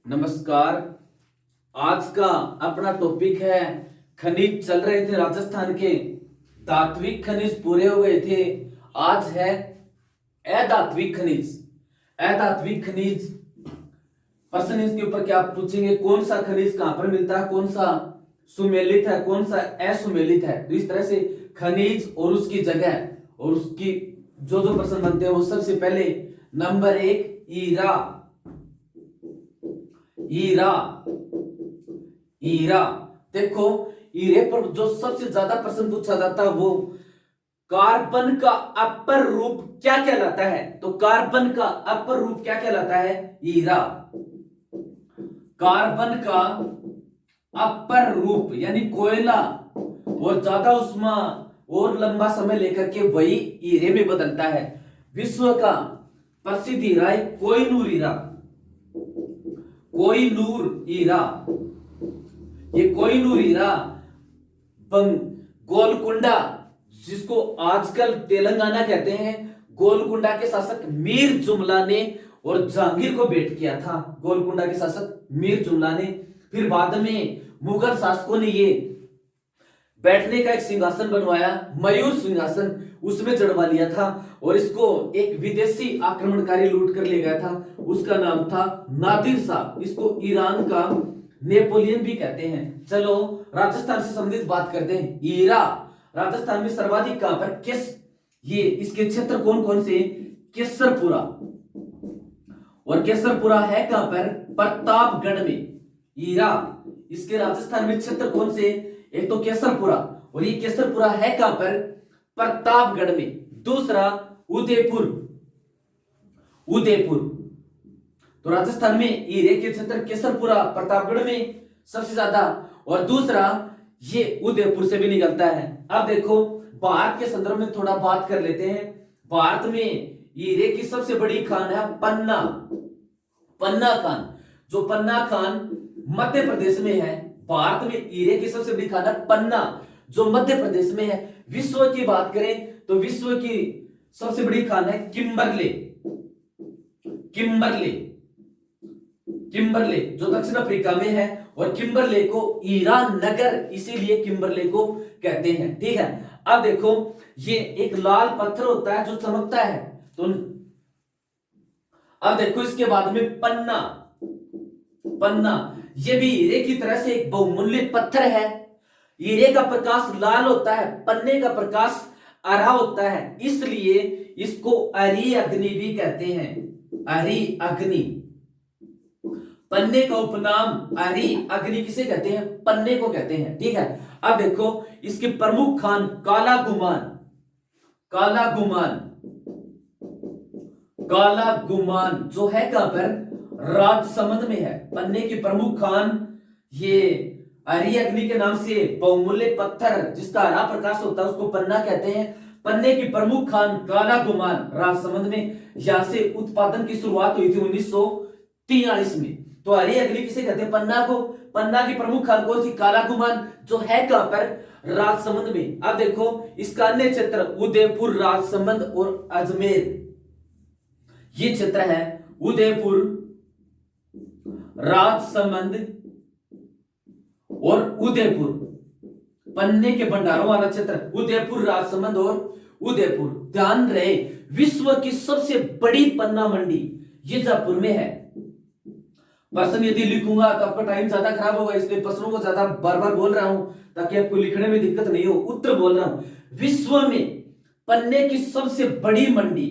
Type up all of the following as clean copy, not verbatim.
नमस्कार। आज का अपना टॉपिक है खनिज। चल रहे थे राजस्थान के, धात्विक खनिज पूरे हो गए थे। आज है अधात्विक खनिज। अधात्विक खनिज प्रश्न इसके ऊपर क्या पूछेंगे, कौन सा खनिज कहां पर मिलता है, कौन सा सुमेलित है, कौन सा असुमेलित है। तो इस तरह से खनिज और उसकी जगह और उसकी जो जो प्रश्न बनते हैं वो सबसे पहले नंबर 1 ईरा। ईरा ईरा देखो, ईरे पर जो सबसे ज्यादा प्रश्न पूछा जाता है वो कार्बन का अपर रूप क्या कहलाता है। तो कार्बन का अपर रूप क्या कहलाता है? ईरा। कार्बन का अपर रूप यानी कोयला और ज्यादा उष्मा और लंबा समय लेकर के वही हीरे में बदलता है। विश्व का प्रसिद्ध हीरा है कोहिनूर हीरा। कोहिनूर हीरा, ये कोहिनूर हीरा गोलकुंडा, जिसको आजकल तेलंगाना कहते हैं, गोलकुंडा के शासक मीर जुमला ने और जहांगीर को भेंट किया था। गोलकुंडा के शासक मीर जुमला ने, फिर बाद में मुगल शासकों ने ये बैठने का एक सिंहासन बनवाया, मयूर सिंहासन, उसमें चढ़वा लिया था। और इसको एक विदेशी आक्रमणकारी लूट कर ले गया था, उसका नाम था नादिर शाह। इसको ईरान का नेपोलियन भी कहते हैं। चलो राजस्थान से संबंधित बात करते हैं। ईरा राजस्थान में सर्वाधिक कहां पर, किस, ये इसके क्षेत्र कौन कौन से? केसरपुरा। और केसरपुरा है कहां पर? प्रतापगढ़ में। ईरा इसके राजस्थान में क्षेत्र कौन से? एक तो केसरपुरा, और ये केसरपुरा है कहां पर? प्रतापगढ़ में। दूसरा उदयपुर। उदयपुर तो राजस्थान में हीरे के क्षेत्र केसरपुरा प्रतापगढ़ में सबसे ज्यादा, और दूसरा ये उदयपुर से भी निकलता है। अब देखो भारत के संदर्भ में थोड़ा बात कर लेते हैं। भारत में हीरे की सबसे बड़ी खान है पन्ना। पन्ना खान, जो पन्ना खान मध्य प्रदेश में है। भारत में हीरे की सबसे बड़ी खान है पन्ना, जो मध्य प्रदेश में है। विश्व की बात करें तो विश्व की सबसे बड़ी खान है किम्बरले। किम्बरले, किम्बरले जो दक्षिण अफ्रीका में है, और किम्बरले को ईरान नगर इसीलिए किम्बरले को कहते हैं। ठीक है, अब देखो ये एक लाल पत्थर होता है जो चमकता है। तो अब देखो इसके बाद में पन्ना। पन्ना ये भी हीरे की तरह से एक बहुमूल्य पत्थर है। हीरे का प्रकाश लाल होता है, पन्ने का प्रकाश हरा होता है, इसलिए इसको अरी अग्नि भी कहते हैं। अरी अग्नि, पन्ने का उपनाम अरी अग्नि किसे कहते हैं? पन्ने को कहते हैं। ठीक है, अब देखो इसके प्रमुख खान काला गुमान। काला गुमान, काला गुमान जो है कहां पर? राजसमंद में है। पन्ने की प्रमुख खान ये अरी अग्नि के नाम से बहुमूल्य पत्थर जिसका हरा प्रकाश होता है उसको पन्ना कहते हैं। पन्ने की प्रमुख खान काला गुमान राजसमंद में, यहां से उत्पादन की शुरुआत हुई थी 1943 में। तो हरी अग्नि किसे कहते हैं? पन्ना को। पन्ना की प्रमुख खान कौन सी? काला गुमान, जो है कहां पर? राजसमंद में। अब देखो इसका अन्य क्षेत्र उदयपुर, राजसमंद और अजमेर, ये क्षेत्र है उदयपुर, राजसमंद और उदयपुर, पन्ने के भंडारों वाला क्षेत्र उदयपुर, राजसमंद और उदयपुर। ध्यान रहे विश्व की सबसे बड़ी पन्ना मंडी ये जयपुर में है। प्रश्न यदि लिखूंगा तो आपका टाइम ज्यादा खराब होगा, इसलिए प्रश्नों को ज्यादा बार बार बोल रहा हूं ताकि आपको लिखने में दिक्कत नहीं हो। उत्तर बोल रहा हूं, विश्व में पन्ने की सबसे बड़ी मंडी,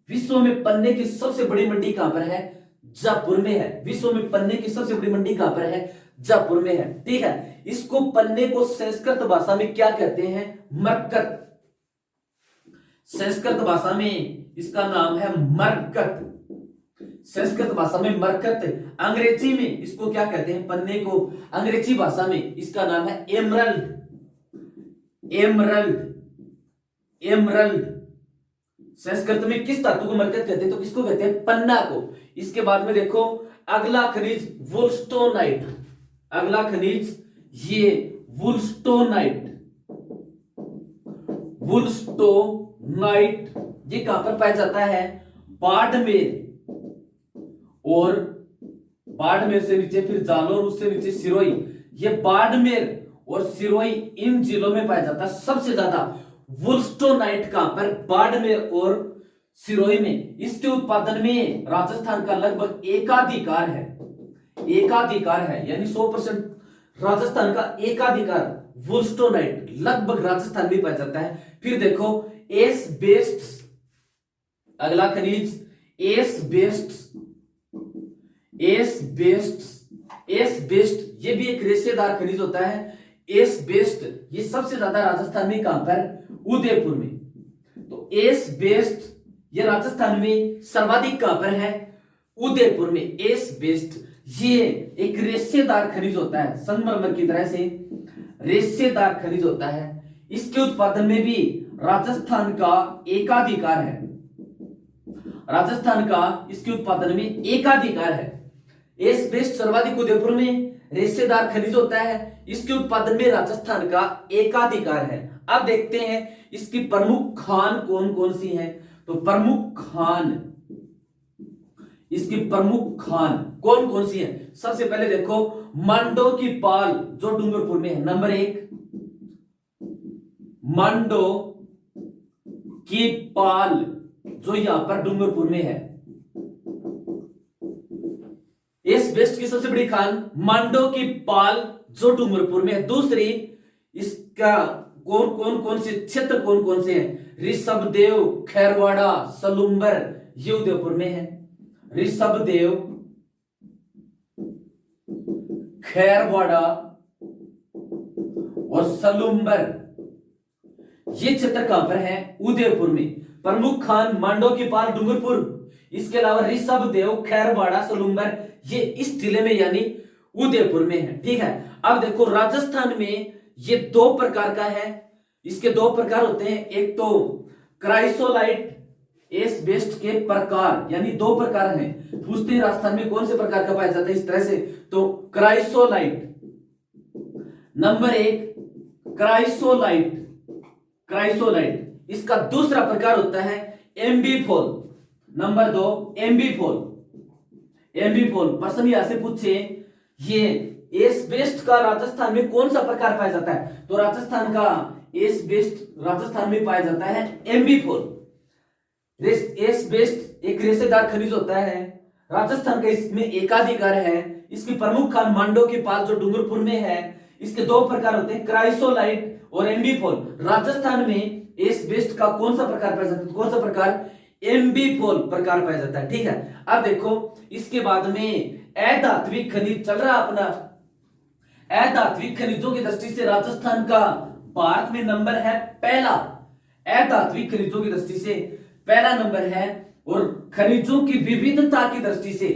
विश्व में पन्ने की सबसे बड़ी मंडी कहां पर है? जयपुर में है। विश्व में पन्ने की सबसे बड़ी मंडी कहां पर है? जयपुर में है। ठीक है, इसको पन्ने को संस्कृत भाषा में क्या कहते हैं? मरकत। संस्कृत भाषा में इसका नाम है मरकत। संस्कृत भाषा में मरकत। अंग्रेजी में इसको क्या कहते हैं? पन्ने को अंग्रेजी भाषा में इसका नाम है एमरल्ड। Emerald, emerald. संस्कृत में किस धातु को मरकत कहते हैं? तो किसको कहते हैं? पन्ना को। इसके बाद में देखो अगला खनिज वुलस्टोनाइट। अगला खनिज ये वुलस्टोनाइट। वुलस्टोनाइट ये कहां पर पाया जाता है? बाड़मेर और बाड़मेर से नीचे फिर जालोर, उससे नीचे सिरोही। ये बाड़मेर और सिरोही इन जिलों में पाया जाता है सबसे ज्यादा वुल्स्टोनाइट। कहां पर? बाड़मेर और सिरोही में। इसके उत्पादन में राजस्थान का लगभग एकाधिकार है, एकाधिकार है, यानी 100% राजस्थान का एकाधिकार वुल्स्टोनाइट लगभग राजस्थान में पाया जाता है। फिर देखो एस बेस्ड, अगला खनिज S based, S based, S based ये भी एक रेशेदार खनिज होता है। एस बेस्ड ये सबसे ज्यादा राजस्थान में कहां पर? उदयपुर में। तो एस बेस्ड ये राजस्थान में सर्वाधिक कहां पर है? उदयपुर में। एस बेस्ड ये एक रेशेदार खनिज होता है, संगमरमर की तरह से रेशेदार खनिज होता है। इसके उत्पादन में भी राजस्थान का एकाधिकार है, राजस्थान का इसके उत्पादन में एकाधिकार है। एस बेस्ड सर्वाधिक उदयपुर में, रेशेदार खनिज होता है, इसके उत्पादन में राजस्थान का एकाधिकार है। अब देखते हैं इसकी प्रमुख खान कौन कौन सी हैं। तो प्रमुख खान, इसकी प्रमुख खान कौन कौन सी है? सबसे पहले देखो मांडो की पाल जो डूंगरपुर में है, नंबर 1 मांडो की पाल जो यहां पर डूंगरपुर में है। एस बेस्ड की सबसे बड़ी खान मांडो की पाल जो डूंगरपुर में है। दूसरी इसका कौन कौन से क्षेत्र कौन कौन से हैं? ऋषभदेव, खैरवाड़ा, सलुंबर ये उदयपुर में है। ऋषभदेव, खैरवाड़ा और सलुंबर ये क्षेत्र कहां पर है? उदयपुर में। प्रमुख खान मांडो की पाल डूंगरपुर, इसके अलावा ऋषभदेव, खैरवाड़ा, सलुंबर ये इस जिले में यानी उदयपुर में है। ठीक है, अब देखो राजस्थान में ये 2 प्रकार का है, इसके 2 प्रकार होते हैं। एक तो क्राइसोलाइट एस बेस्ड के प्रकार, यानी 2 प्रकार हैं। पूछते हैं राजस्थान में कौन से प्रकार का पाया जाता है इस तरह से, तो क्राइसोलाइट नंबर 1 क्राइसोलाइट, क्राइसोलाइट। इसका दूसरा प्रकार होता है एम्बीफोल, नंबर 2 एम्बीफोल। एम्बीफोल प्रश्न यहां से पूछे ये एस बेस्ड का राजस्थान में कौन सा प्रकार पाया जाता है? तो राजस्थान का एस बेस्ड राजस्थान में पाया जाता है एम्बीफोल। एस बेस्ड एक रेशेदार खनिज होता है, राजस्थान का इसमें एकाधिकार है। इसकी प्रमुख खान मांडो की पाल जो डूंगरपुर में है। इसके 2 प्रकार होते हैं क्राइसोलाइट और एम्बीफोल। राजस्थान में एस बेस्ड का कौन सा प्रकार पाया जाता है? कौन सा प्रकार? एम्बीफोल प्रकार पाया जाता है। ठीक है, अब देखो इसके बाद में अधात्विक खनिज चल रहा अपना। अधात्विक खनिजों की दृष्टि से राजस्थान का भारत में नंबर है पहला, अधात्विक खनिजों की दृष्टि से पहला नंबर है। और खनिजों की विविधता की दृष्टि से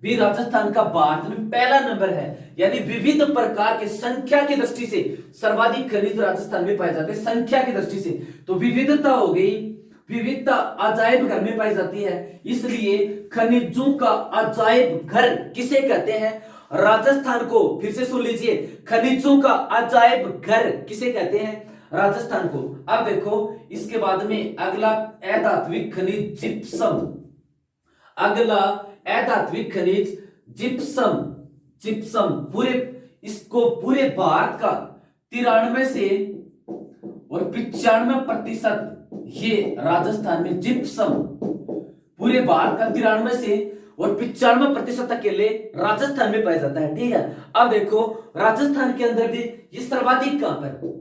भी राजस्थान का भारत में पहला नंबर है, यानी विविध प्रकार के संख्या की दृष्टि से सर्वाधिक खनिज राजस्थान में पाए जाते हैं। संख्या की दृष्टि से तो विविधता हो गई, विविधता अजायब घर में पाई जाती है, इसलिए खनिजों का अजायब घर किसे कहते हैं? राजस्थान को। फिर से सुन लीजिए, खनिजों का अजायब घर किसे कहते हैं? राजस्थान को। अब देखो इसके बाद में अगला अधात्विक खनिज जिप्सम। अगला अधात्विक खनिज जिप्सम। जिप्सम पूरे इसको पूरे भारत का 93 से और 95% ये राजस्थान में जिप्सम पूरे भारत का 93 से और 95% तक के लिए राजस्थान में पाया जाता है। ठीक है, अब देखो राजस्थान के अंदर भी ये सर्वाधिक कहां पर?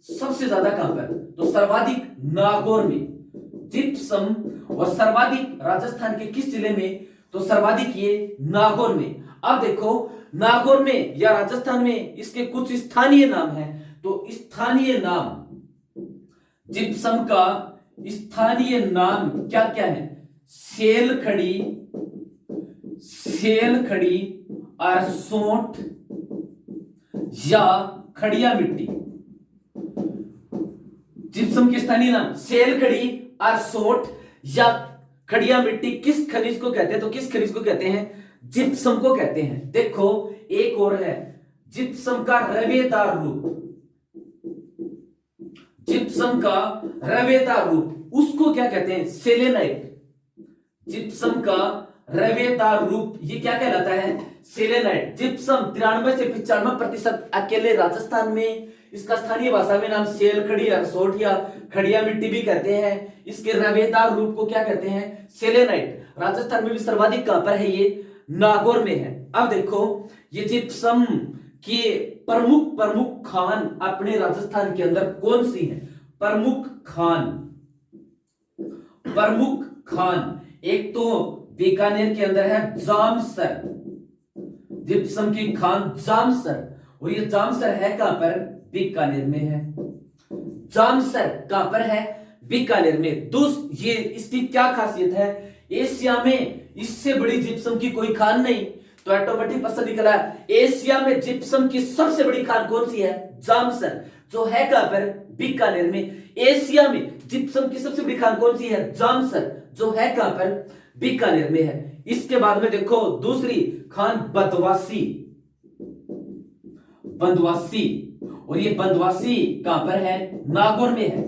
सबसे ज्यादा कहां पर? तो सर्वाधिक नागौर में जिप्सम। और सर्वाधिक राजस्थान के किस जिले में? तो सर्वाधिक ये नागौर में। अब देखो नागौर में या राजस्थान में इसके कुछ स्थानीय नाम हैं। तो स्थानीय नाम जिप्सम का स्थानीय नाम क्या क्या है? सेलखड़ी, सेलखड़ी, अरसोट या खड़िया मिट्टी। जिप्सम के स्थानीय नाम सेलखड़ी, अरसोट या खड़िया मिट्टी। किस खनिज को कहते हैं? तो किस खनिज को कहते हैं? जिप्सम को कहते हैं। देखो एक और है जिप्सम का रवेदार रूप, जिप्सम का रवेदार रूप उसको क्या कहते हैं? सेलेनाइट। जिप्सम का रवेदार रूप ये क्या कहलाता है? सेलेनाइट जिप्सम 93 से 95% अकेले राजस्थान में। इसका स्थानीय भाषा में नाम सेलखड़ी या रसोट या खड़िया मिट्टी भी कहते हैं। इसके रवेदार रूप को क्या कहते हैं? सेलेनाइट। राजस्थान में भी सर्वाधिक कहां पर है? ये नागौर में है। अब देखो ये जिप्सम की प्रमुख खान अपने राजस्थान के अंदर कौन सी है? प्रमुख खान एक तो बीकानेर के अंदर है जामसर, जिप्सम की खान जामसर, और ये जामसर है कहां पर? बीकानेर में है। जामसर कहां पर है? बीकानेर में। ये इसकी क्या खासियत है? एशिया में इससे बड़ी जिप्सम की कोई खान नहीं, तो ऑटोमेटिक पता निकला एशिया में जिप्सम की सबसे बड़ी खान कौन सी है? जामसर, जो है कहां पर? बीकानेर में। एशिया में जिप्सम की सबसे बड़ी खान कौन सी है? जामसर, जो है कहां पर? बीकानेर में है। इसके बाद में देखो दूसरी खान बंदवासी, और ये बंदवासी कहां पर है? नागौर में है।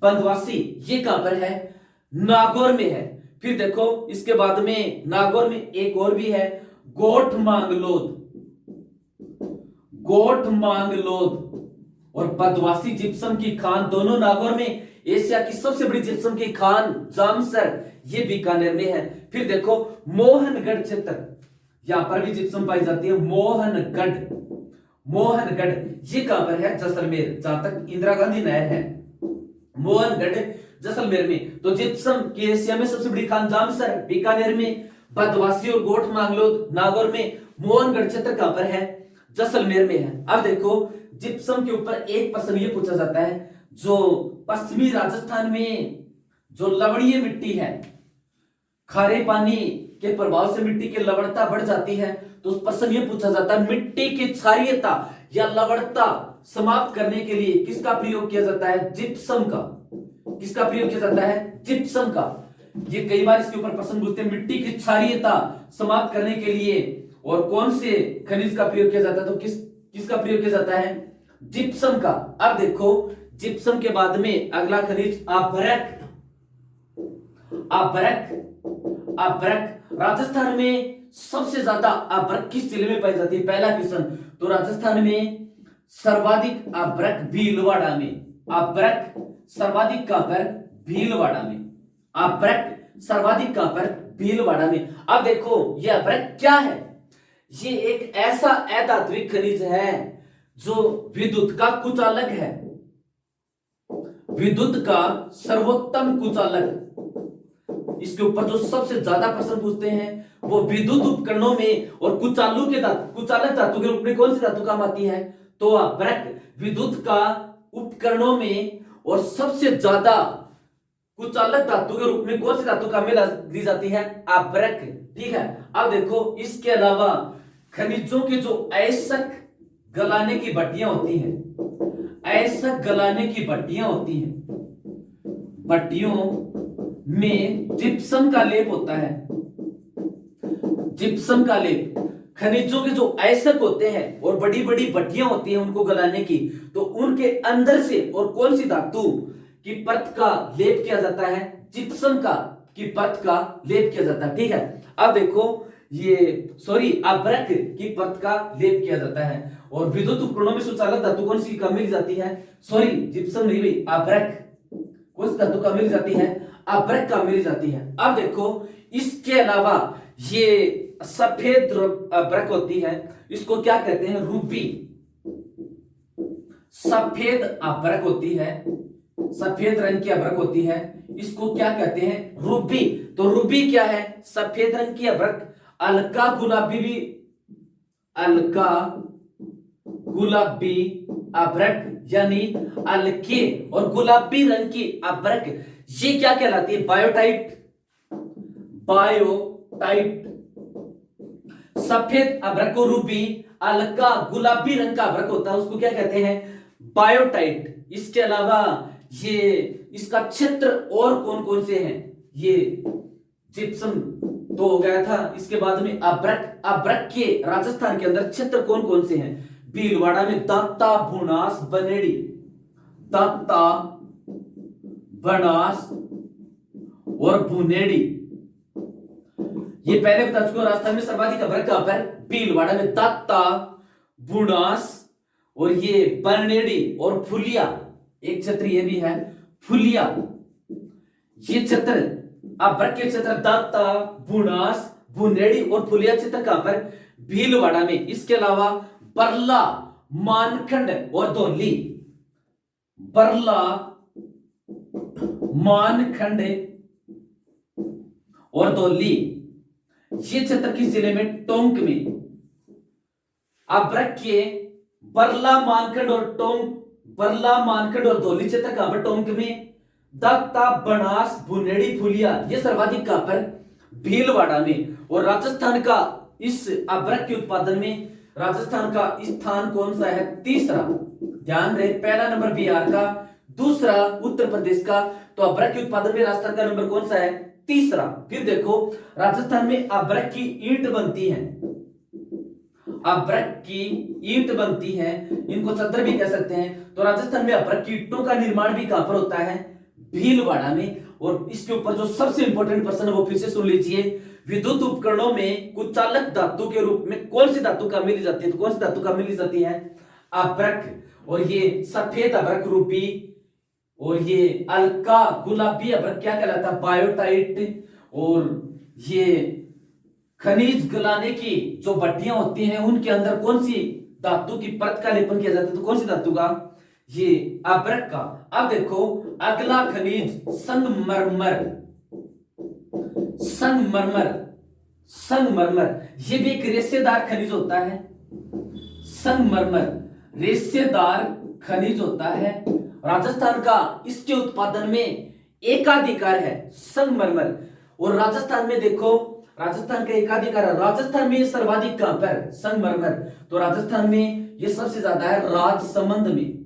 बंदवासी ये कहां पर है? नागौर में है। फिर देखो इसके बाद में नागौर में एक और भी है, गोठ मांगलोद और बंदवासी जिप्सम की खान दोनों नागौर में। एशिया की सबसे बड़ी जिप्सम की खान जामसर, ये बीकानेर में है। फिर देखो मोहनगढ़ क्षेत्र, यहां पर भी जिप्सम पाई जाती है। मोहनगढ़ ये कहां पर है? जैसलमेर, जहां तक इंदिरा गांधी नहर है, मोहनगढ़ जैसलमेर में। तो जिप्सम की एशिया में सबसे बड़ी खान जामसर बीकानेर में, बंदवासी और गोठ मांगलोद नागौर में, मोहनगढ़ क्षेत्र कहां पर है? जैसलमेर में है। अब देखो जिप्सम के ऊपर एक प्रश्न ये पूछा जाता है, जो पश्चिमी राजस्थान में जो लवणीय मिट्टी है, खारे पानी के प्रभाव से मिट्टी की लवणता बढ़ जाती है, तो उस प्रश्न ये पूछा जाता है मिट्टी की क्षारीयता या लवणता समाप्त करने के लिए किसका प्रयोग किया जाता है? जिप्सम का। किसका प्रयोग किया जाता है? जिप्सम का। ये कई बार इसके ऊपर प्रश्न पूछते हैं, मिट्टी की क्षारीयता समाप्त करने के लिए और कौन से खनिज का प्रयोग किया जाता है? तो किसका प्रयोग किया जाता है? जिप्सम का। अब देखो जिप्सम के बाद में अगला खनिज अभ्रक। राजस्थान में सबसे ज्यादा अभ्रक किस जिले में पाई जाती है? पहला क्वेश्चन। तो राजस्थान में सर्वाधिक अभ्रक भीलवाड़ा में। अभ्रक सर्वाधिक कहां पर? भीलवाड़ा में। अभ्रक सर्वाधिक कहां पर? भीलवाड़ा में। अब देखो ये अभ्रक क्या है? ये एक ऐसा अधात्विक खनिज है जो विद्युत का कुचालक है, विद्युत का सर्वोत्तम कुचालक। इसके ऊपर जो सबसे ज्यादा प्रश्न पूछते हैं वो विद्युत उपकरणों में और कुचालक धातु के रूप में कौन सी धातु काम आती है? तो अभ्रक विद्युत का उपकरणों में और सबसे ज्यादा कुचालक धातु के रूप में कौन सी धातु काम में ली जाती है? अभ्रक। ठीक है। अब देखो इसके अलावा खनिजों के जो अयस्क गलाने की भट्टियां होती हैं, भट्टियों में जिप्सम का लेप होता है। जिप्सम का लेप, खनिजों के जो अयस्क होते हैं और बड़ी बड़ी भट्टियां होती हैं उनको गलाने की, तो उनके अंदर से और कौन सी धातु की परत का लेप किया जाता है? जिप्सम की परत का लेप किया जाता है। ठीक है। अब देखो अभ्रक की परत का लेप किया जाता है। और विद्युत उपकरणों में सुचालक धातु कौन सी मिल जाती है? जिप्सम नहीं, अभ्रक। कौन सी धातु का मिल जाती है? अभ्रक का मिल जाती है। अब देखो इसके अलावा ये सफेद अभ्रक होती है, इसको क्या कहते हैं? रूबी। सफेद अभ्रक होती है, सफेद रंग की अभ्रक होती है, इसको क्या कहते हैं? रूबी। तो रूबी क्या है? सफेद रंग की अभ्रक। अलका गुलाबी अभ्रक यानी हल्के और गुलाबी रंग की अभ्रक, ये क्या कहलाती है? बायोटाइट। सफेद अभ्रक को रूबी, हल्का गुलाबी रंग का अभ्रक होता है उसको क्या कहते हैं? बायोटाइट। इसके अलावा ये इसका क्षेत्र और कौन कौन से हैं? ये जिप्सम तो हो गया था। इसके बाद में अभ्रक के राजस्थान के अंदर क्षेत्र कौन कौन से हैं? भीलवाड़ा में दाता, बुनास, बनेड़ी। दाता, बनास और बुनेड़ी, ये पहले बता चुका हूं, राजस्थान में सर्वाधिक अभ्रक कहां पर? भीलवाड़ा में। दाता, बुनास और ये बरनेडी और फुलिया, एक क्षेत्र ये भी है फुलिया। ये क्षेत्र अभ्रक के क्षेत्र दाता, बुनास, बुनेडी और फुलिया क्षेत्र कहां पर? भीलवाड़ा में। इसके अलावा बरला, मानखंड और धौली, बरला, मानखंड और धौली, ये क्षेत्र किस जिले में? टोंक में। अभ्रक के बरला, मानखंड और टोंक, बरला, मानखंड और धौली क्षेत्र कहां पर? टोंक में। दत्ता, बनास, बुनेडी, फुलिया, ये सर्वाधिक कहां पर? भीलवाड़ा में। और राजस्थान का इस अभ्रक के उत्पादन में राजस्थान का स्थान कौन सा है? तीसरा। ध्यान रहे, पहला नंबर बिहार का, दूसरा उत्तर प्रदेश का, तो अभ्रक के उत्पादन में राजस्थान का नंबर कौन सा है? तीसरा। फिर देखो, राजस्थान में अभ्रक की ईंट बनती है, अभ्रक की ईंट बनती है, इनको चद्दर भी कह सकते हैं। तो राजस्थान में अभ्रक की ईंटों का निर्माण भी कहां पर होता है? भीलवाड़ा में। और इसके ऊपर जो सबसे इंपॉर्टेंट प्रश्न है वो फिर से सुन लीजिए, विद्युत उपकरणों में कुचालक धातु के रूप में कौन सी धातु का मिली जाती है? तो कौन सी धातु का मिली जाती है? अभ्रक। और ये सफेद अभ्रक रूपी और ये हल्का गुलाबी अभ्रक क्या कहलाता है? बायोटाइट। और ये खनिज गलाने की जो भट्टियां होती हैं उनके अंदर कौन सी धातु की परत का लेपन किया जाता है? तो कौन सी धातु का? ये अभ्रक का। अब देखो, अगला खनिज संगमरमर, संगमरमर, संगमरमर, ये भी एक रेशेदार खनिज होता है। संगमरमर रेशेदार खनिज होता है। राजस्थान का इसके उत्पादन में एकाधिकार है, संगमरमर। और राजस्थान में देखो, राजस्थान का एकाधिकार है। राजस्थान में सर्वाधिक कहां पर? संगमरमर। तो राजस्थान में ये सबसे ज्यादा है राजसमंद में,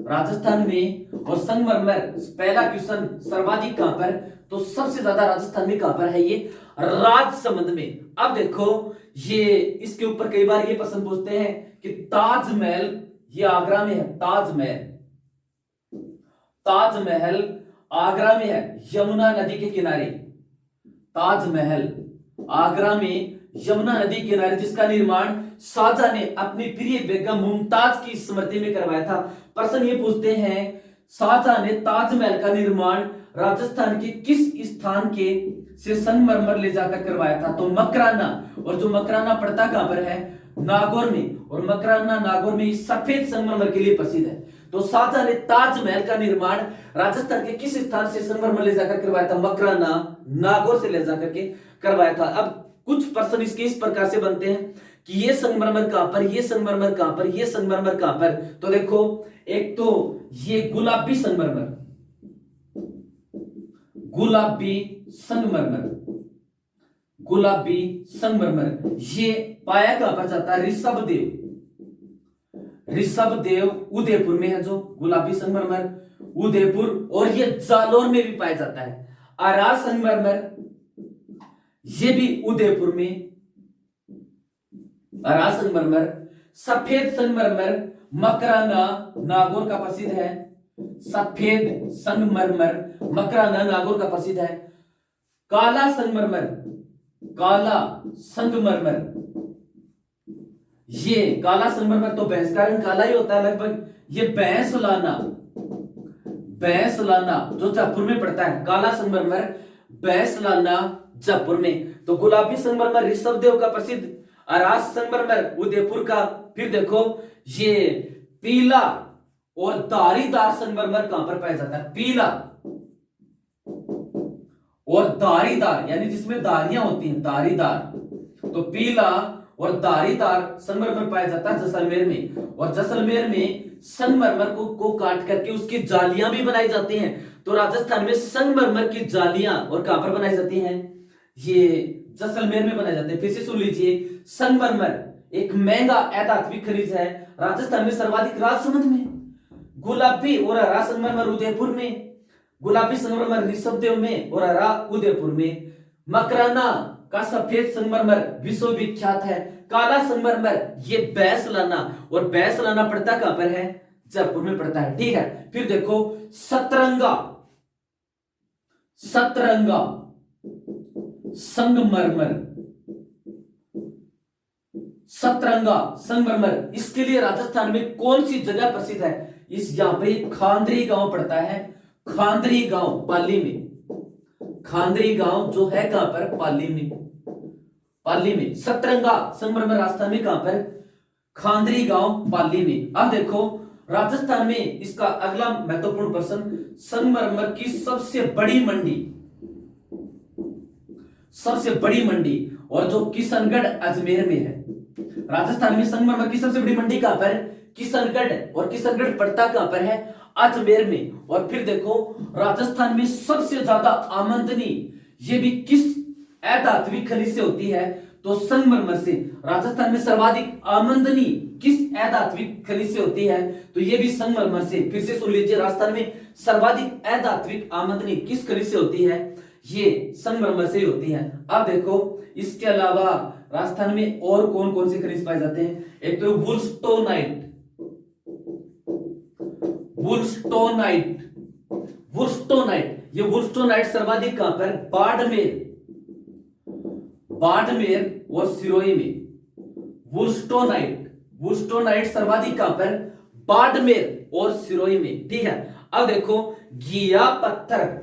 राजस्थान में। और संगमरमर पहला क्वेश्चन, सर्वाधिक कहां पर? तो सबसे ज्यादा राजस्थान में कहां पर है? ये राजसमंद में। अब देखो, ये इसके ऊपर कई बार ये प्रश्न पूछते हैं कि ताजमहल ये आगरा में है, ताजमहल, ताजमहल आगरा में है, यमुना नदी के किनारे। ताजमहल आगरा में यमुना नदी के किनारे, जिसका निर्माण शाहजहां ने अपनी प्रिय बेगम मुमताज की स्मृति में करवाया था। प्रश्न ये पूछते हैं, शाहजहां ने ताजमहल का निर्माण राजस्थान के किस स्थान के से संगमरमर ले जाकर करवाया था? तो मकराना। और जो मकराना पड़ता कहां पर है? नागौर में। और मकराना नागौर में सफेद संगमरमर के लिए प्रसिद्ध है। तो शाहजहां ने ताजमहल का निर्माण राजस्थान के किस स्थान से संगमरमर ले जाकर करवाया था? मकराना नागौर से ले जाकर के करवाया था। अब कुछ प्रश्न इसके इस प्रकार से बनते हैं कि ये संगमरमर कहां पर, ये संगमरमर कहां पर, ये संगमरमर कहां पर? तो देखो, एक तो ये गुलाबी संगमरमर, गुलाबी संगमरमर, गुलाबी संगमरमर, ये पाया कहां पर जाता है? ऋषभदेव, ऋषभदेव उदयपुर में है जो गुलाबी संगमरमर, उदयपुर। और ये जालौर में भी पाया जाता है। अरार संगमरमर, ये भी उदयपुर में, अरार संगमरमर। सफेद संगमरमर मकराना नागौर का प्रसिद्ध है, सफेद संगमरमर मकराना नागौर का प्रसिद्ध है। काला संगमरमर, काला संगमरमर, ये काला संगमरमर तो भैंस का रंग काला ही होता है लगभग। ये भैंसलाना, भैंसलाना जो जयपुर में पड़ता है, काला संगमरमर भैंसलाना जयपुर में। तो गुलाबी संगमरमर ऋषभदेव का प्रसिद्ध, अरार संगमरमर उदयपुर का। फिर देखो, ये पीला और धारीदार संगमरमर कहां पर पाया जाता है? पीला और धारीदार, यानी जिसमें धारियां होती हैं, धारीदार। तो पीला और धारीदार संगमरमर पाया जाता है जैसलमेर में। और जैसलमेर में संगमरमर को काट करके उसकी जालियां भी बनाई जाती हैं। तो राजस्थान में संगमरमर की जालियां और कहां पर बनाई जाती हैं? ये जैसलमेर में बनाए जाते हैं। फिर से सुन लीजिए, संगमरमर एक महंगा अधात्विक खनिज है। राजस्थान में सर्वाधिक राजसमंद में, गुलाबी और हरा संगमरमर उदयपुर में, गुलाबी संगमरमर ऋषभदेव में और हरा उदयपुर में। मकराना का सफेद संगमरमर विश्वविख्यात है। काला संगमरमर ये बैसलाना, और बैसलाना पड़ता कहां पर है? जयपुर में पड़ता है। ठीक है, फिर देखो सतरंगा, सतरंगा संगमरमर, सतरंगा संगमरमर, इसके लिए राजस्थान में कौन सी जगह प्रसिद्ध है? इस यहाँ पे खांदरी गांव पड़ता है, खांदरी गांव पाली में, खांदरी गांव जो है कहां पर? पाली में, पाली में। सतरंगा संगमरमर राजस्थान में कहां पर? खांदरी गांव पाली में। अब देखो राजस्थान में इसका अगला महत्वपूर्ण प्रश्न, संगमरमर की सबसे बड़ी मंडी, सबसे बड़ी मंडी और जो किशनगढ़ अजमेर में है। राजस्थान में संगमरमर की सबसे बड़ी मंडी कहां पर? किशनगढ़, और किशनगढ़ पड़ता कहां पर है? अजमेर में। और फिर देखो राजस्थान में सबसे ज्यादा आमदनी ये भी किस अधात्विक खनिज से होती है? तो संगमरमर से। राजस्थान में सर्वाधिक आमदनी किस अधात्विक खनिज से होती है? तो ये भी संगमरमर से। फिर से सुन लीजिए, राजस्थान में सर्वाधिक अधात्विक आमदनी किस खनिज से होती है? ये संगमरमर से ही होती है। अब देखो इसके अलावा राजस्थान में और कौन कौन से खनिज पाए जाते हैं? एक तो वुलस्टोनाइट, वुलस्टोनाइट, वुलस्टोनाइट, ये वुलस्टोनाइट सर्वाधिक कहां पर? बाड़मेर, बाड़मेर और सिरोही में। वुलस्टोनाइट, वुलस्टोनाइट सर्वाधिक कहां पर? बाड़मेर और सिरोही में। ठीक है। अब देखो घिया पत्थर,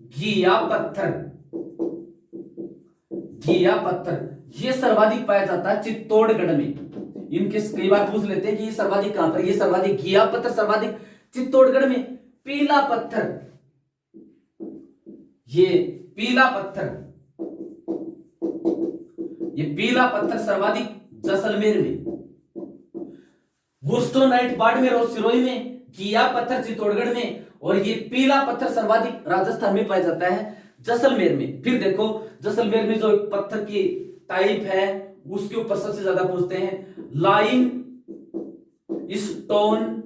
घिया पत्थर, घिया पत्थर ये सर्वाधिक पाया जाता है चित्तौड़गढ़ में। इनके कई बार पूछ लेते हैं कि ये सर्वाधिक कहां पर? ये सर्वाधिक घिया पत्थर सर्वाधिक चित्तौड़गढ़ में। पीला पत्थर, ये पीला पत्थर, ये पीला पत्थर सर्वाधिक जैसलमेर में। वुलस्टोनाइट बाड़मेर और सिरोही में, घिया पत्थर चित्तौड़गढ़ में, और ये पीला पत्थर सर्वाधिक राजस्थान में पाया जाता है जैसलमेर में। फिर देखो जैसलमेर में जो एक पत्थर की टाइप है उसके ऊपर सबसे ज्यादा पूछते हैं, लाइम स्टोन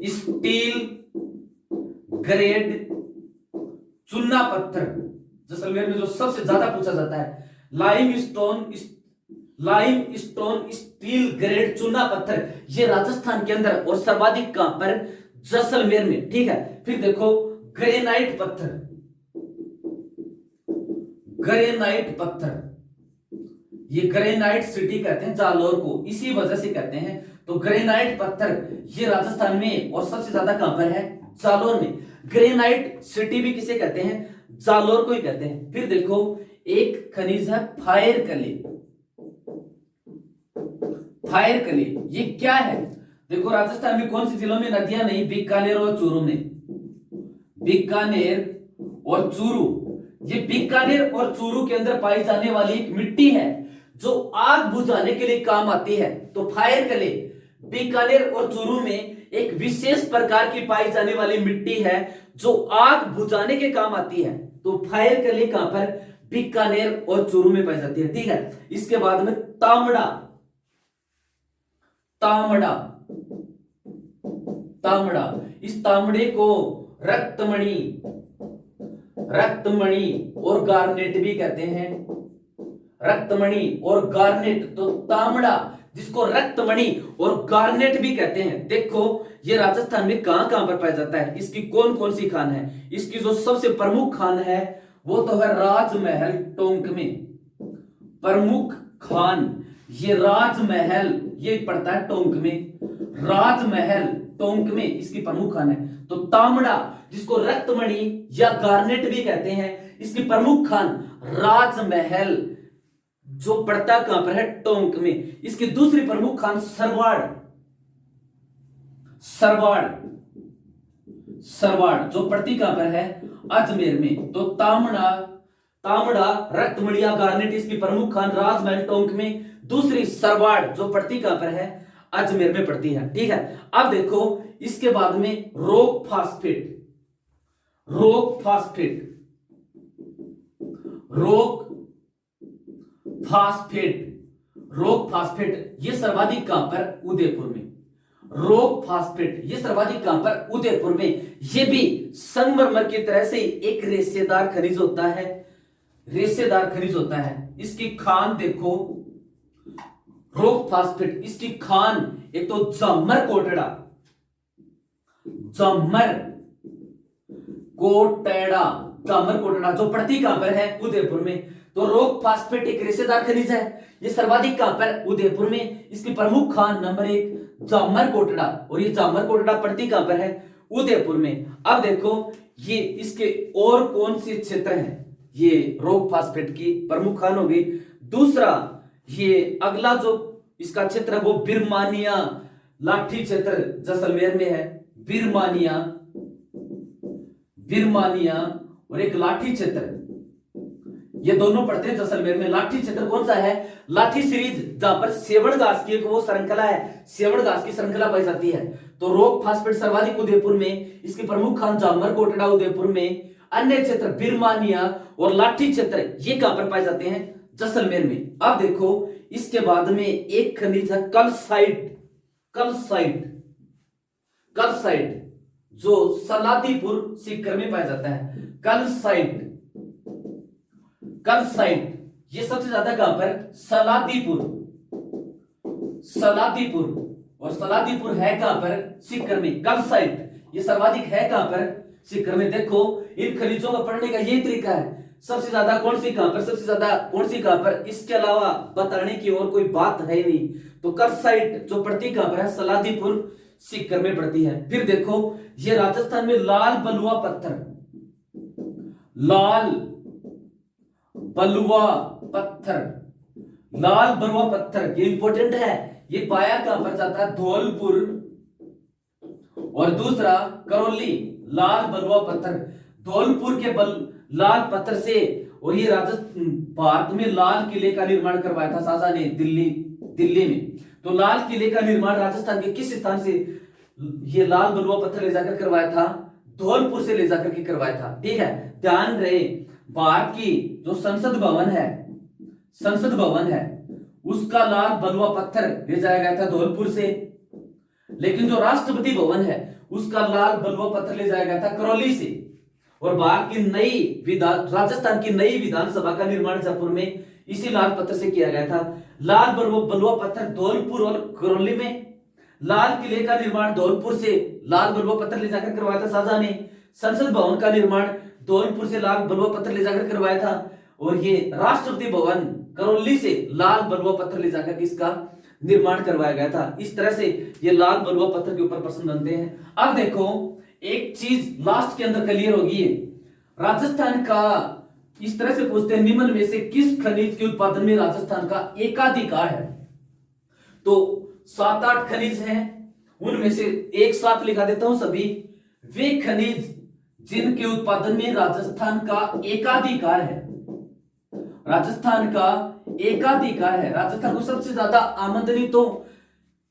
स्टील ग्रेड चूना पत्थर। जैसलमेर में जो सबसे ज्यादा पूछा जाता है लाइम स्टोन स्टील ग्रेड चूना पत्थर, ये राजस्थान के अंदर और सर्वाधिक कहां पर? जैसलमेर में। ठीक है। फिर देखो ग्रेनाइट पत्थर, ग्रेनाइट पत्थर, ये ग्रेनाइट सिटी कहते हैं जालोर को, इसी वजह से कहते हैं। तो ग्रेनाइट पत्थर ये राजस्थान में और सबसे ज्यादा कहां पर है? जालोर में। ग्रेनाइट सिटी भी किसे कहते हैं? जालोर को ही कहते हैं। फिर देखो एक खनिज है फायर क्ले, फायर क्ले ये क्या है? देखो राजस्थान में कौन सी जिलों में नदियां नहीं? बीकानेर और चूरू में, बीकानेर और चूरू। ये बीकानेर और चूरू के अंदर पाई जाने वाली एक मिट्टी है जो आग बुझाने के लिए काम आती है। तो फायर क्ले बीकानेर और चूरू में एक विशेष प्रकार की पाई जाने वाली मिट्टी है जो आग बुझाने के काम आती है। तो फायर क्ले कहां पर? बीकानेर और चूरू में पाई जाती है। ठीक है। इसके बाद में तांबड़ा, तांबड़ा, तांबड़ा, इस तांबड़े को रक्तमणि, रक्तमणि और गार्नेट भी कहते हैं, रक्तमणि और गार्नेट। तो तांबड़ा जिसको रक्तमणि और गार्नेट भी कहते हैं, देखो ये राजस्थान में कहां कहां पर पाया जाता है? इसकी कौन कौन सी खान है? इसकी जो सबसे प्रमुख खान है वो तो है राजमहल टोंक में, प्रमुख खान ये राजमहल ये पड़ता है टोंक में, राजमहल टोंक में इसकी प्रमुख खान है। तो तांबड़ा जिसको रक्तमणि या गार्नेट भी कहते हैं, इसकी प्रमुख खान राजमहल जो पड़ता कहां पर है? टोंक में। इसकी दूसरी प्रमुख खान सरवाड़, सरवाड़, सरवाड़ जो पड़ती कहां पर है? अजमेर में। तो तांबड़ा, तांबड़ा रक्तमणि या गार्नेट इसकी प्रमुख खान राजमहल टोंक में, दूसरी सरवाड़ जो पड़ती कहां पर है? अजमेर में पड़ती है। ठीक है। अब देखो इसके बाद में rock phosphate, rock phosphate, rock phosphate, rock phosphate ये सर्वाधिक कहां पर? उदयपुर में। रॉक फास्फेट ये सर्वाधिक कहां पर? उदयपुर में। ये भी संगमरमर की तरह से एक रेशेदार खनिज होता है, रेशेदार खनिज होता है। इसकी खान देखो रॉक फास्फेट, इसकी खान एक तो जामर कोटड़ा, जामर कोटड़ा, जामर कोटड़ा जो पड़ती कहां पर है? उदयपुर में। तो रॉक फास्फेट एक रेशेदार खनिज है। ये सर्वाधिक कहां पर? उदयपुर में। इसकी प्रमुख खान नंबर 1 जामर कोटड़ा, और ये जामर कोटड़ा पड़ती कहां पर है? उदयपुर में। अब देखो ये इसके और कौन से क्षेत्र हैं? ये रॉक फास्फेट की प्रमुख खान होगी। दूसरा, ये अगला जो इसका क्षेत्र है वो बिरमानिया लाठी क्षेत्र जैसलमेर में है। बिरमानिया, बिरमानिया और एक लाठी क्षेत्र, ये दोनों पड़ते हैं जैसलमेर में। लाठी क्षेत्र कौन सा है? लाठी सीरीज, जहां पर सेवण घास की एक वो श्रृंखला है, सेवण घास की श्रृंखला पाई जाती है। तो रॉक फास्फेट सर्वाधिक उदयपुर में, इसकी प्रमुख खान जामर कोटड़ा उदयपुर में। अन्य क्षेत्र बिरमानिया और लाठी क्षेत्र ये कहां पर पाए जाते हैं? जैसलमेर में। अब देखो इसके बाद में एक खनिज है कलसाइट। कलसाइट, कलसाइट जो सलादीपुर सीकर में पाया जाता है। कलसाइट, कलसाइट ये सबसे ज्यादा कहां पर? सलादीपुर, सलादीपुर, और सलादीपुर है कहां पर? सीकर में। कलसाइट ये सर्वाधिक है कहां पर? सीकर में। देखो इन खनिजों को पढ़ने का यही तरीका है। सबसे ज्यादा कौन सी कहां पर, सबसे ज्यादा कौन सी कहां पर, इसके अलावा बताने की और कोई बात है नहीं। तो कलसाइट जो पड़ती कहां पर है? सलादीपुर सीकर में पड़ती है। फिर देखो ये राजस्थान में लाल बलुआ पत्थर, लाल बलुआ पत्थर, लाल बलुआ पत्थर ये इंपॉर्टेंट है। ये पाया कहां पर जाता है? धौलपुर और दूसरा करौली। लाल बलुआ पत्थर धौलपुर के लाल पत्थर से, और ये राजस्थान भारत में लाल किले का निर्माण करवाया था शाहजहां ने दिल्ली में। तो लाल किले का निर्माण राजस्थान के किस स्थान से ये लाल बलुआ पत्थर ले जाकर करवाया था? धौलपुर से ले जाकर के करवाया था। ठीक है, ध्यान रहे भारत की जो संसद भवन है, संसद भवन है उसका लाल बलुआ पत्थर ले जाया गया था धौलपुर से, लेकिन जो राष्ट्रपति भवन है उसका लाल बलुआ पत्थर ले जाया गया था करौली से। और भारत की नई राजस्थान की नई विधानसभा का निर्माण जयपुर में इसी लाल पत्थर से किया गया था। लाल बलुआ पत्थर धौलपुर और करौली में। लाल किले का निर्माण धौलपुर से लाल बलुआ पत्थर ले जाकर करवाया था शाहजहां ने। संसद भवन का निर्माण धौलपुर से लाल बलुआ पत्थर ले जाकर करवाया था। और ये राष्ट्रपति भवन करौली से लाल बलुआ पत्थर ले जाकर इसका निर्माण करवाया गया था। इस तरह से ये लाल बलुआ पत्थर के ऊपर प्रश्न बनते हैं। अब देखो एक चीज लास्ट के अंदर क्लियर होगी, राजस्थान का इस तरह से पूछते हैं निम्न में से किस खनिज के उत्पादन में राजस्थान का एकाधिकार है? तो 7-8 खनिज हैं, उनमें से एक साथ लिखा देता हूं सभी। वे खनिज जिनके उत्पादन में राजस्थान का एकाधिकार है, राजस्थान का एकाधिकार है। राजस्थान को सबसे ज्यादा आमदनी तो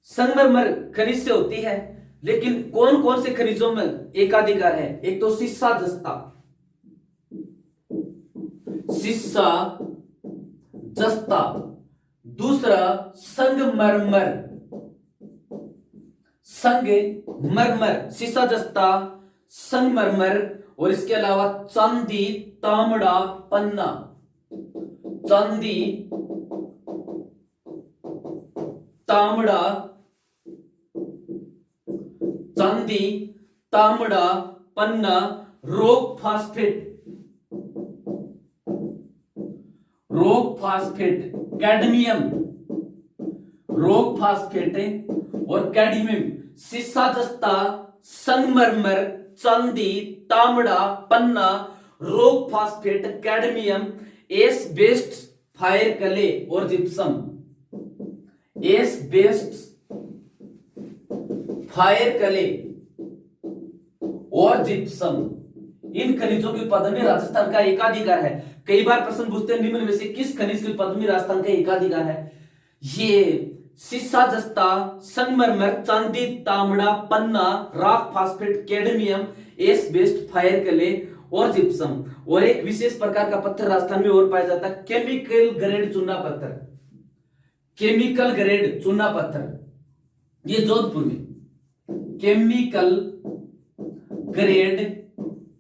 संगमरमर खनिज से होती है, लेकिन कौन कौन से खनिजों में एकाधिकार है? एक तो सीसा जस्ता, सीसा जस्ता, दूसरा संगमरमर, संगमरमर, सीसा जस्ता, संगमरमर, और इसके अलावा चांदी, तांबड़ा, पन्ना, चांदी, तांबड़ा, चांदी, तांबड़ा, पन्ना, rock phosphate, rock phosphate, cadmium, rock phosphate और कैडमियम, सीसा जस्ता, संगमरमर, चांदी, तांबड़ा, पन्ना, rock phosphate, cadmium, asbestos, fire clay और जिप्सम, एस्बेस्टस, फायर क्ले और जिप्सम, इन खनिजों के उत्पादन में राजस्थान का एकाधिकार है। कई बार प्रश्न पूछते हैं निम्न में से किस खनिज के उत्पादन में राजस्थान का एकाधिकार है? ये सीसा जस्ता, संगमरमर, चांदी, तांबड़ा, पन्ना, rock phosphate, cadmium, asbestos, fire clay और जिप्सम। और एक विशेष प्रकार का पत्थर राजस्थान में और पाया जाता है, केमिकल ग्रेड चूना पत्थर, केमिकल ग्रेड चूना पत्थर, ये जोधपुर में। केमिकल ग्रेड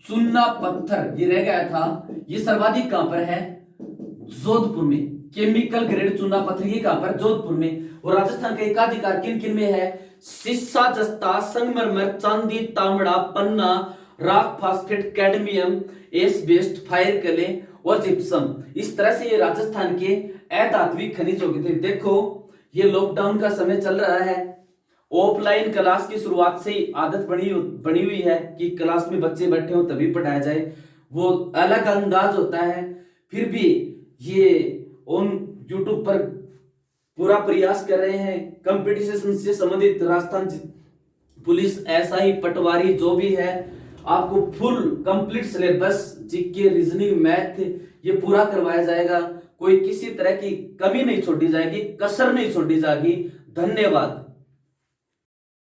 चूना पत्थर ये रह गया था, ये सर्वाधिक कहां पर है? जोधपुर में। केमिकल ग्रेड चूना पत्थर ये कहां पर? जोधपुर में। और राजस्थान का एकाधिकार किन किन में है? सीसा जस्ता, संगमरमर, चांदी, तांबड़ा, पन्ना, rock phosphate, cadmium, asbestos, fire clay और जिप्सम। इस तरह से ये राजस्थान के अधात्विक खनिज हो गए थे। देखो ये लॉकडाउन का समय चल रहा है, ऑफलाइन क्लास की शुरुआत से ही आदत बनी हुई है कि क्लास में बच्चे बैठे हो तभी पढ़ाया जाए, वो अलग अंदाज होता है। फिर भी ये ऑन यूट्यूब पर पूरा प्रयास कर रहे हैं। कंपटीशन से संबंधित राजस्थान पुलिस, एसआई, पटवारी जो भी है, आपको full complete syllabus GK, reasoning, math ये पूरा करवाया जाएगा। कोई किसी तरह की कमी नहीं छोड़ी जाएगी, कसर नहीं छोड़ी जाएगी। धन्यवाद।